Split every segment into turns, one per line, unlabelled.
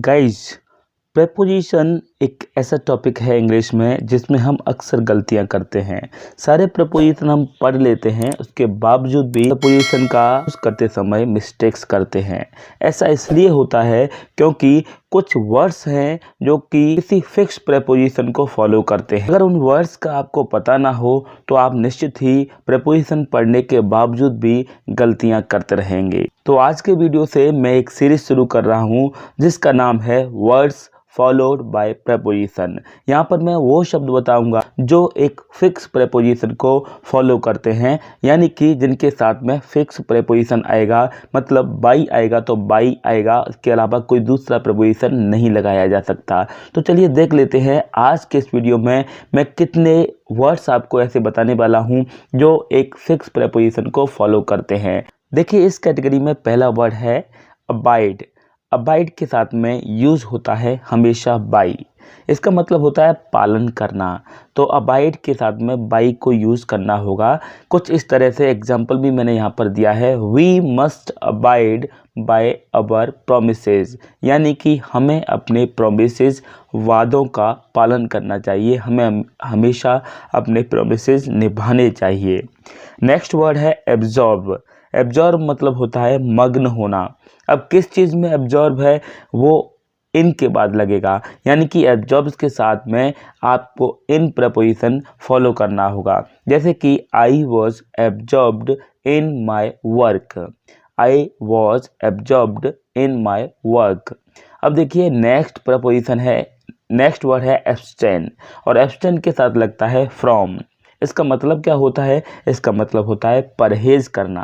Guys, preposition एक ऐसा topic है इंग्लिश में जिसमें हम अक्सर गलतियां करते हैं। सारे प्रेपोजिशन हम पढ़ लेते हैं, उसके बावजूद भी प्रेपोजिशन का यूज़ करते समय मिस्टेक्स करते हैं। ऐसा इसलिए होता है क्योंकि कुछ वर्ड्स हैं जो कि किसी फिक्स प्रेपोजिशन को फॉलो करते हैं। अगर उन वर्ड्स का आपको पता ना हो तो आप निश्चित ही प्रेपोजिशन पढ़ने के बावजूद भी गलतियां करते रहेंगे। तो आज के वीडियो से मैं एक सीरीज शुरू कर रहा हूं जिसका नाम है वर्ड्स फॉलोड बाय प्रेपोजिशन। यहाँ पर मैं वो शब्द बताऊंगा जो एक फिक्स प्रेपोजिशन को फॉलो करते हैं, यानी कि जिनके साथ में फिक्स प्रेपोजिशन आएगा, मतलब बाई आएगा तो बाई आएगा, इसके अलावा कोई दूसरा प्रेपोजिशन नहीं लगाया जा सकता। तो चलिए देख लेते हैं आज के इस वीडियो में मैं कितने वर्ड्स आपको ऐसे बताने वाला हूँ जो एक फिक्स प्रेपोजिशन को फॉलो करते हैं। देखिए, इस कैटेगरी में पहला वर्ड है अबाइड। अबाइड के साथ में यूज़ होता है हमेशा बाई। इसका मतलब होता है पालन करना। तो अबाइड के साथ में बाई को यूज़ करना होगा। कुछ इस तरह से एग्जाम्पल भी मैंने यहाँ पर दिया है। We must abide by our promises, यानी कि हमें अपने प्रोमिसेस, वादों का पालन करना चाहिए। हमें हमेशा अपने प्रोमिसेस निभाने चाहिए। नेक्स्ट वर्ड है एब्जॉर्ब। एब्जॉर्ब मतलब होता है मग्न होना। अब किस चीज़ में एब्जॉर्ब है वो इन के बाद लगेगा, यानी कि एब्जॉर्ब्स के साथ में आपको इन प्रपोजिशन फॉलो करना होगा। जैसे कि I was absorbed in my work. I was absorbed in my work. अब देखिए, नेक्स्ट प्रपोजिशन है, नेक्स्ट वर्ड है एब्सटेन, और एब्सटेन के साथ लगता है फ्रॉम। इसका मतलब क्या होता है? इसका मतलब होता है परहेज़ करना।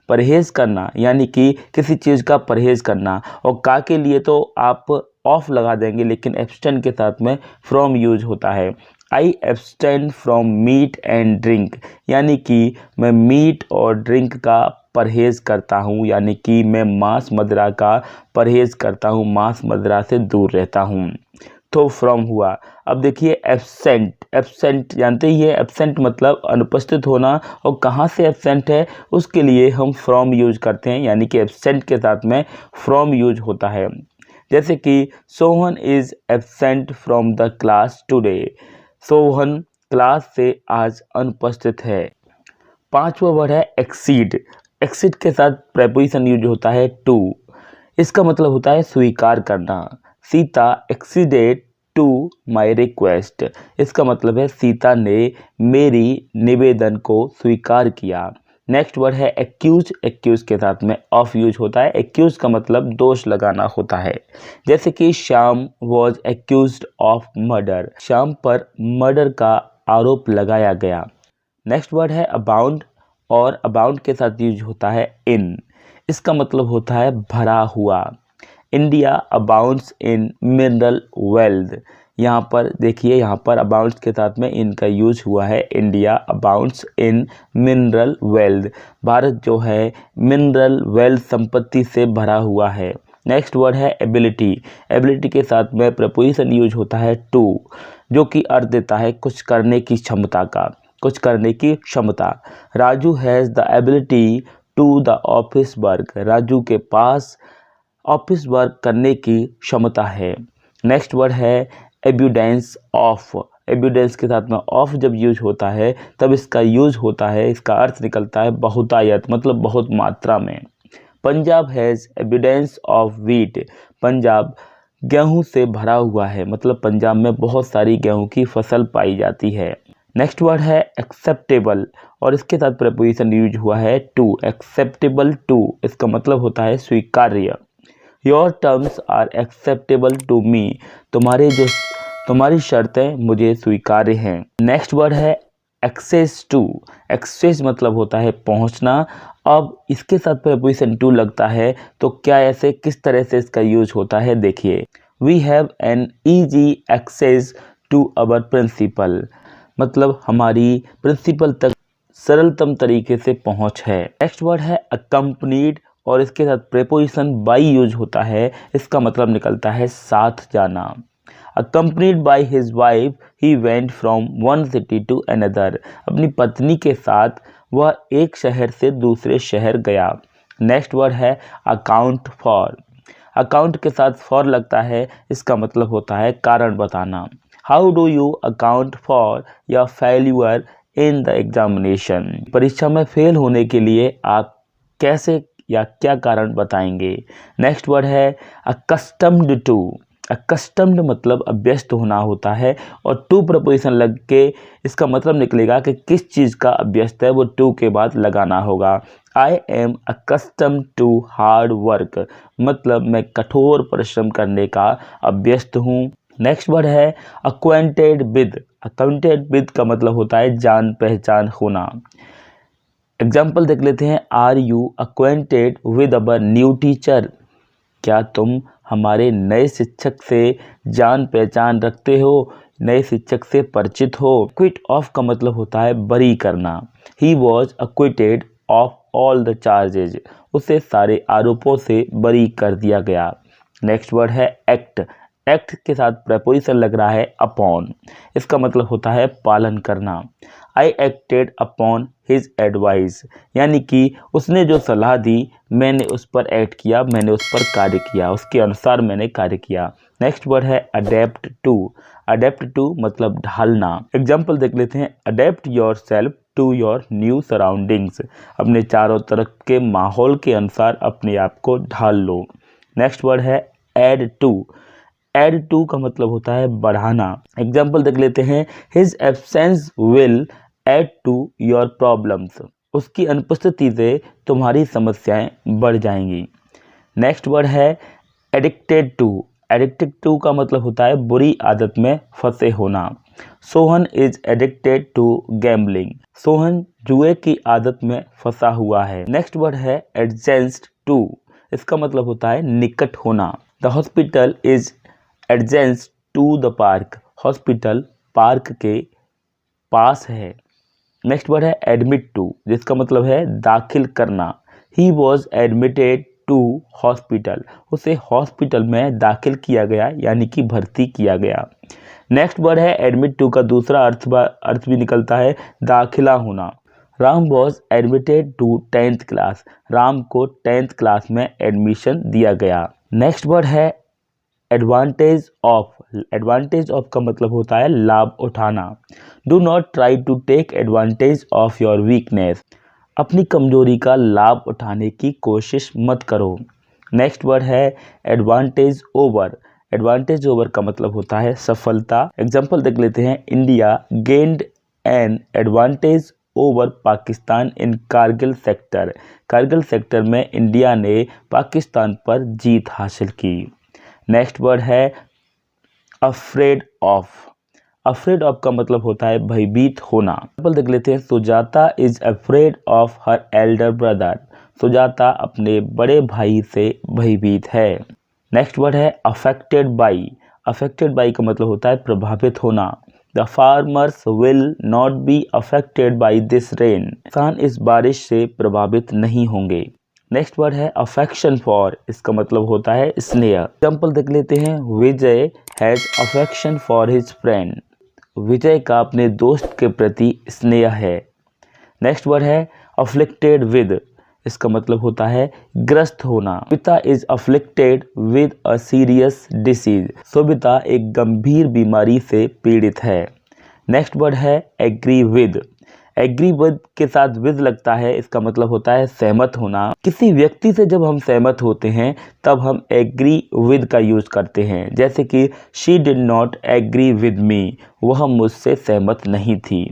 परहेज़ करना यानी कि किसी चीज़ का परहेज़ करना। और का के लिए तो आप ऑफ लगा देंगे, लेकिन एब्सटेन के साथ में फ्रॉम यूज होता है। I abstain from meat and drink, यानी कि मैं मीट और ड्रिंक का परहेज़ करता हूँ, यानी कि मैं मांस मदिरा का परहेज़ करता हूँ, मांस मदिरा से दूर रहता हूँ। तो फ्रॉम हुआ। अब देखिए एब्सेंट। एब्सेंट जानते ही है, एब्सेंट मतलब अनुपस्थित होना, और कहाँ से एब्सेंट है उसके लिए हम फ्रॉम यूज करते हैं, यानी कि एब्सेंट के साथ में फ्रॉम यूज होता है। जैसे कि Sohan is absent from the class today. Sohan class से आज अनुपस्थित है। पांचवा वर्ड है एक्सीड। एक्सीड के साथ प्रेपोजिशन यूज होता है टू। इसका मतलब होता है स्वीकार करना। Sita acceded to my request. इसका मतलब है सीता ने मेरी निवेदन को स्वीकार किया। नेक्स्ट वर्ड है एक्यूज। एक्यूज के साथ में ऑफ यूज होता है। एक्यूज का मतलब दोष लगाना होता है। जैसे कि Shyam was accused of murder. Shyam पर मर्डर का आरोप लगाया गया। नेक्स्ट वर्ड है अबाउंड, और अबाउंड के साथ यूज होता है इन। इसका मतलब होता है भरा हुआ। India abounds in mineral wealth. यहाँ पर देखिए, यहाँ पर अबाउंड्स के साथ में इनका यूज हुआ है। India abounds in mineral wealth. Bharat जो है मिनरल वेल्थ संपत्ति से भरा हुआ है। नेक्स्ट वर्ड है एबिलिटी। एबिलिटी के साथ में प्रपोजिशन यूज होता है टू, जो कि अर्थ देता है कुछ करने की क्षमता का, कुछ करने की क्षमता। Raju has the ability to the office work. Raju के पास ऑफिस वर्क करने की क्षमता है। नेक्स्ट वर्ड है एब्यूडेंस ऑफ। एब्यूडेंस के साथ में ऑफ जब यूज होता है तब इसका यूज होता है, इसका अर्थ निकलता है बहुतायत, मतलब बहुत मात्रा में। Punjab has एब्यूडेंस of wheat. Punjab गेहूं से भरा हुआ है, मतलब पंजाब में बहुत सारी गेहूं की फसल पाई जाती है। नेक्स्ट वर्ड है एक्सेप्टेबल, और इसके साथ प्रपोजिशन यूज हुआ है टू। एक्सेप्टेबल टू, इसका मतलब होता है स्वीकार्य। Your terms are acceptable to me. तुम्हारी शर्तें मुझे स्वीकार्य हैं। नेक्स्ट वर्ड है एक्सेस टू। एक्सेस मतलब होता है पहुंचना। अब इसके साथ प्रपोजिशन टू लगता है, तो क्या ऐसे किस तरह से इसका यूज होता है देखिए। We have an easy access to our principal, मतलब हमारी प्रिंसिपल तक सरलतम तरीके से पहुंच है। नेक्स्ट वर्ड है अकम्पनीड, और इसके साथ प्रेपोजिशन बाई यूज होता है। इसका मतलब निकलता है साथ जाना। Accompanied by his wife he went from one city to another. अपनी पत्नी के साथ वह एक शहर से दूसरे शहर गया। नेक्स्ट वर्ड है अकाउंट फॉर। अकाउंट के साथ फॉर लगता है, इसका मतलब होता है कारण बताना। How do you account for your failure in the examination? परीक्षा में फेल होने के लिए आप कैसे या क्या कारण बताएंगे? नेक्स्ट वर्ड है अकस्टम्ड टू। अकस्टम्ड मतलब अभ्यस्त होना होता है और टू प्रपोजिशन लग के इसका मतलब निकलेगा कि किस चीज़ का अभ्यस्त है, वो टू के बाद लगाना होगा। I am accustomed to hard work मतलब मैं कठोर परिश्रम करने का अभ्यस्त हूँ। नेक्स्ट वर्ड है अक्वेंटेड विद। अक्वेंटेड विद का मतलब होता है जान पहचान होना। एग्जाम्पल देख लेते हैं। Are you acquainted with our new teacher? क्या तुम हमारे नए शिक्षक से जान पहचान रखते हो, नए शिक्षक से परिचित हो? क्विट ऑफ का मतलब होता है बरी करना। He was acquitted of all the charges. उसे सारे आरोपों से बरी कर दिया गया। नेक्स्ट वर्ड है एक्ट। एक्ट के साथ प्रपोजिशन लग रहा है अपॉन। इसका मतलब होता है पालन करना। आई एक्टेड अपॉन हिज एडवाइस यानी कि उसने जो सलाह दी मैंने उस पर एक्ट किया, मैंने उस पर कार्य किया, उसके अनुसार मैंने कार्य किया। नेक्स्ट वर्ड है अडेप्ट टू। अडेप्ट टू मतलब ढालना। एग्जाम्पल देख लेते हैं। Adapt yourself to your new surroundings. अपने चारों तरफ के माहौल के अनुसार अपने आप को ढाल लो। नेक्स्ट वर्ड है एड टू। एड टू का मतलब होता है बढ़ाना। एग्जाम्पल देख लेते हैं। His absence will add to your problems. उसकी अनुपस्थिति से तुम्हारी समस्याएं बढ़ जाएंगी। नेक्स्ट वर्ड है एडिक्टेड टू। एडिक्टेड टू का मतलब होता है बुरी आदत में फंसे होना। Sohan is addicted to gambling. Sohan जुए की आदत में फंसा हुआ है। नेक्स्ट वर्ड है एडजेंस्ड टू। इसका मतलब होता है निकट होना। The hospital is adjacent to the park. Hospital park के पास है। नेक्स्ट वर्ड है एडमिट टू जिसका मतलब है दाखिल करना। He was admitted to hospital. उसे हॉस्पिटल में दाखिल किया गया यानी कि भर्ती किया गया। नेक्स्ट वर्ड है एडमिट टू का दूसरा अर्थ भी निकलता है दाखिला होना। Ram was admitted to 10th class. Ram को 10th क्लास में एडमिशन दिया गया। नेक्स्ट वर्ड है एडवांटेज ऑफ। एडवांटेज ऑफ का मतलब होता है लाभ उठाना। Do not try to take advantage of your weakness. अपनी कमजोरी का लाभ उठाने की कोशिश मत करो। नेक्स्ट वर्ड है एडवांटेज ओवर। एडवांटेज ओवर का मतलब होता है सफलता। एग्जाम्पल देख लेते हैं। India gained an advantage over Pakistan in Kargil sector. Kargil sector में इंडिया ने पाकिस्तान पर जीत हासिल की। नेक्स्ट वर्ड है अफ्रेड ऑफ। अफ्रेड ऑफ का मतलब होता है भयभीत होना। एग्जाम्पल देख लेते हैं। Sujata is afraid of her elder brother. Sujata अपने बड़े भाई से भयभीत है। नेक्स्ट वर्ड है अफेक्टेड बाई। अफेक्टेड बाई का मतलब होता है प्रभावित होना। The farmers will not be affected by this rain. किसान इस बारिश से प्रभावित नहीं होंगे। नेक्स्ट वर्ड है अफेक्शन फॉर। इसका मतलब होता है स्नेह। एग्जाम्पल देख लेते हैं। Vijay has affection for his friend. Vijay का अपने दोस्त के प्रति स्नेह है। नेक्स्ट वर्ड है अफ्लिक्टेड विद। इसका मतलब होता है ग्रस्त होना। Subita is afflicted with a serious disease. Subita एक गंभीर बीमारी से पीड़ित है। नेक्स्ट वर्ड है एग्री विद। एग्री विद के साथ विद लगता है, इसका मतलब होता है सहमत होना। किसी व्यक्ति से जब हम सहमत होते हैं तब हम एग्री विद का यूज करते हैं। जैसे कि she did not agree with me. वह मुझसे सहमत नहीं थी।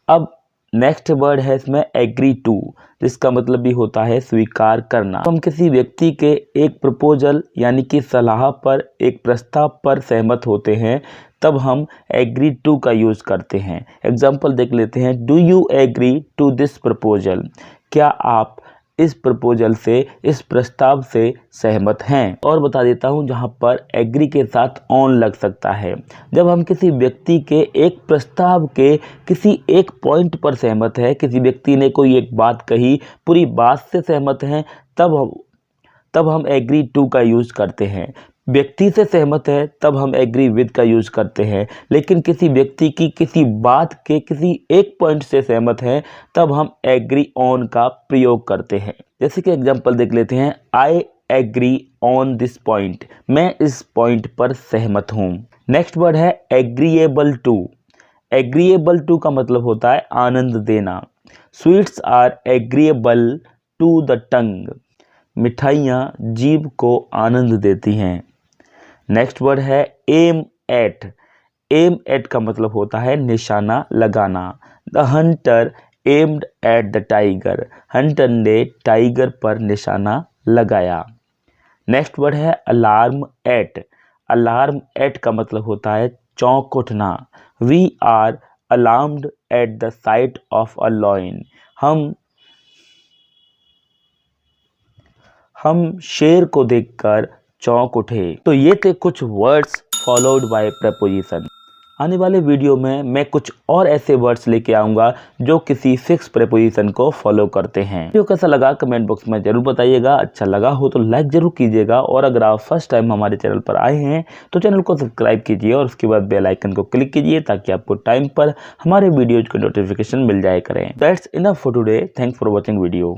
अब नेक्स्ट वर्ड है इसमें एग्री टू जिसका मतलब भी होता है स्वीकार करना। हम किसी व्यक्ति के एक प्रपोजल यानी कि सलाह पर, एक प्रस्ताव पर सहमत होते हैं तब हम एग्री टू का यूज करते हैं। एग्जाम्पल देख लेते हैं। Do you agree to this proposal. क्या आप इस प्रपोजल से, इस प्रस्ताव से सहमत हैं? और बता देता हूं जहां पर एग्री के साथ ऑन लग सकता है। जब हम किसी व्यक्ति के एक प्रस्ताव के किसी एक पॉइंट पर सहमत है, किसी व्यक्ति ने कोई एक बात कही, पूरी बात से सहमत हैं, तब हम एग्री टू का यूज करते हैं। व्यक्ति से सहमत है तब हम एग्री विद का यूज करते हैं। लेकिन किसी व्यक्ति की किसी बात के किसी एक पॉइंट से सहमत है तब हम एग्री ऑन का प्रयोग करते हैं। जैसे कि एग्जांपल देख लेते हैं। I agree on this point, मैं इस पॉइंट पर सहमत हूँ। नेक्स्ट वर्ड है एग्रीएबल टू। एग्रीएबल टू का मतलब होता है आनंद देना। Sweets are agreeable to the tongue, मिठाइयाँ जीभ को आनंद देती हैं। नेक्स्ट वर्ड है एम एट। एम एट का मतलब होता है निशाना लगाना। The hunter aimed at the tiger, hunter ने टाइगर पर निशाना लगाया। नेक्स्ट वर्ड है अलार्म एट। अलार्म एट का मतलब होता है चौंक उठना। We are alarmed at the sight of a lion, हम शेर को देखकर चौंक उठे। तो ये थे कुछ वर्ड्स फॉलोड बाय प्रेपोजिशन। आने वाले वीडियो में मैं कुछ और ऐसे वर्ड्स लेके आऊँगा जो किसी फिक्स प्रेपोजिशन को फॉलो करते हैं। वीडियो कैसा लगा कमेंट बॉक्स में जरूर बताइएगा। अच्छा लगा हो तो लाइक जरूर कीजिएगा, और अगर आप फर्स्ट टाइम हमारे चैनल पर आए हैं तो चैनल को सब्सक्राइब कीजिए और उसके बाद बेल आइकन को क्लिक कीजिए ताकि आपको टाइम पर हमारे वीडियोज की नोटिफिकेशन मिल जाए करें। That's enough for today. Thanks for watching video.